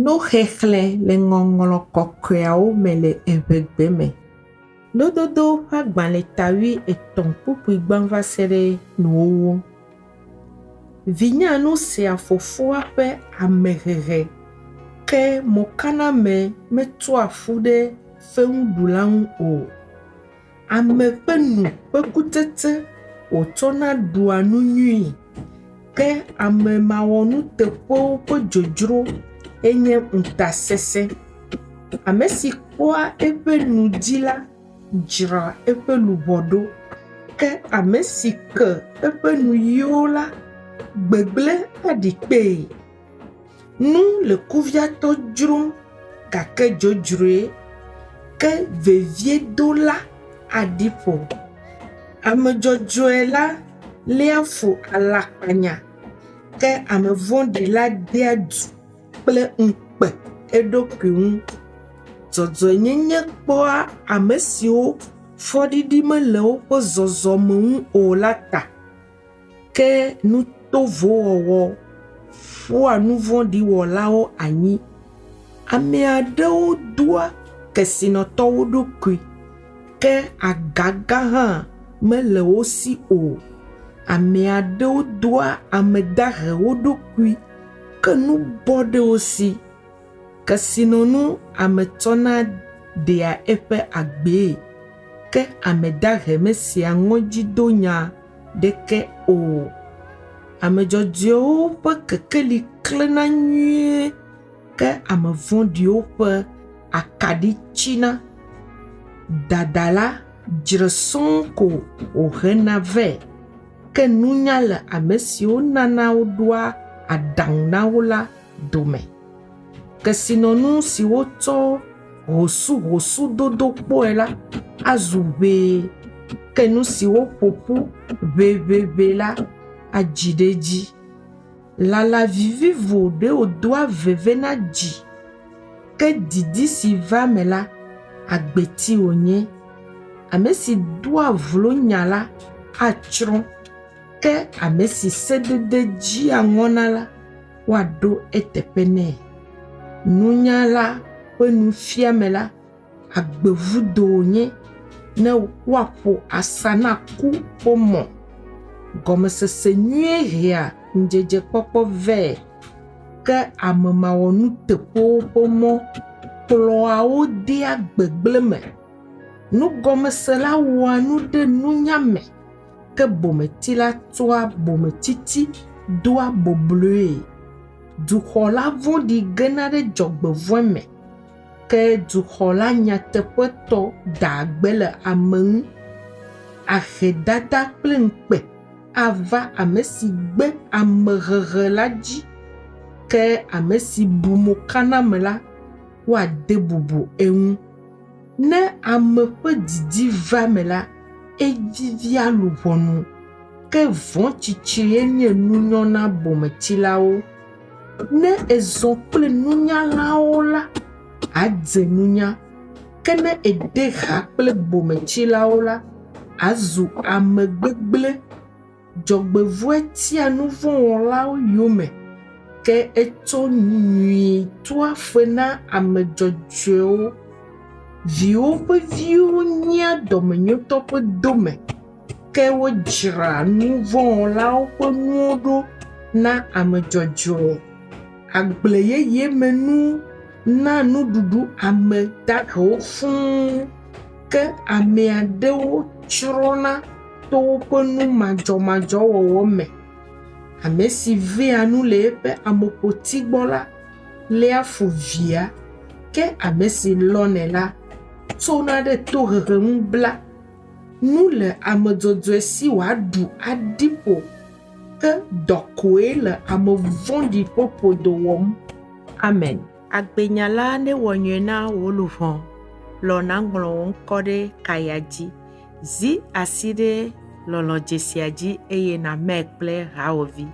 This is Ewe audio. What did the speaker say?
No xexlẽ le ŋɔŋlɔ kɔkɔeawo me le eʋegbe me. Lododo ƒe agbalẽ tawi etɔ̃ ƒuƒuigba va se ɖe nuwuwu. Vinyanu sea fofoa ƒe amehehe ke mɔkaname metoa fu ɖe feŋuɖula ŋu o. Ame ƒe nu ƒe kutete wòtsɔna ɖua nu nyui ke ame mawɔnuteƒewo ƒe dzodzro enye ŋutasesẽ. Ame si kpɔa eƒe nu dzi la dzra eƒe luʋɔ ɖo ke ame si ke eƒe nuyiwo la gbegblẽ aɖi kpee. Nu le kuviatɔ dzrom gake dzodzroe ke veviedola aɖi ƒo. Ame dzɔdzɔe la lia fu alakpanya ke ame vɔ̃ɖi la dea du kple ŋukpe eɖokui ŋu. Dzɔdzɔenyenye kpɔa ame siwo fɔɖiɖi mele woƒe zɔzɔme ŋu o la ta ke nutovowɔwɔ ƒoa nu vɔ̃ɖi wɔlawo anyi. Ame aɖewo doa kesinɔtɔwo ɖokui ke agaga hã mele wo si o. Ame aɖewo doa ame dahewo ɖokui ke nu bɔ ɖe wo si. Kesinɔnu ame tsɔna ɖea eƒe agbee ke ame dahe mesia ŋɔdzidonya ɖeke o. Ame dzɔdzɔewo ƒe kekeli klẽna nyuie ke ame vɔ̃ɖiwo ƒe akaɖi tsina. Dadala dzre sɔŋ ko wòhena vɛ ke nunya le ame siwo nana woɖoa aɖaŋu na wo la dome. Kesinɔnu si wotsɔ hosuhosu dodo kpɔe la azu ʋee ke nu si woƒoƒu ʋeʋeʋe la adzi ɖe dzi. Lala vivivo ɖe wòdoa veve na dzi ke didi si va me la agbeti wònye. Ame si doa vlo nya la atsrɔ̃ ke ame si sedede dzia ŋɔna la woaɖo eteƒe nɛ. Nunyala ƒe nufiame la agbevudo wònye ne woaƒo asa na ku ƒomɔ. Gɔmesese nyuie hea ŋudzedzekpɔkpɔ vɛ ke ame mawɔnuteƒewo ƒe mɔ kplɔa wo dea gbegblẽ me. Nugɔmesela wɔa nu ɖe nunya me ke bometila toa bometiti doa bobloe. Duxɔla vɔ̃ɖi gena ɖe dzɔgbevɔ̃e me ke duxɔla nyateƒetɔ da gbe le ame ŋu. Ahedada kple ŋukpe ava ame si gbe amehehe la dzi ke ame si bu mokaname la woade bubu eŋu. Ne ame ƒe didi va me la evivia luʋɔnu ke vɔ̃tsitsie nye nunyɔ na bometilawo. Ne ezɔ kple nunyalawo la adze nunya ke ne ede ha kple bometilawo la azu ame gbegblẽ. Dzɔgbevɔ̃e tia nu vɔ̃ wɔlawo yome ke etsɔ nyui toa fe na ame dzɔdzɔewo. Viwo ƒe viwo nyia dɔmenyotɔ ƒe dome ke wodzra nu vɔ̃ wɔlawo ƒe nuwo ɖo na ame dzɔdzɔe. Agble yeye me nu na nuɖuɖu ame dahewo fũu ke ame aɖewo tsrɔ̃na to woƒe nu madzɔmadzɔ wɔwɔ me. Ame si vea nu le eƒe ameƒoti gbɔ la lia fu via ke ame si lɔnɛ la tsona ɖe tohehe ŋu bla. Nu le ame dzɔdzɔe si wòaɖu aɖi ƒo ke dɔkoe le ame vɔ̃ɖi ƒe ƒodo wɔm. Amen. Agbenyala ne wɔ nyuie na wò luʋɔ lɔna ŋlɔ wò ŋkɔ ɖe kaya dzi. Zi asi ɖe lɔlɔ̃ dzesia dzi eye nàmɛ kple hawòvi.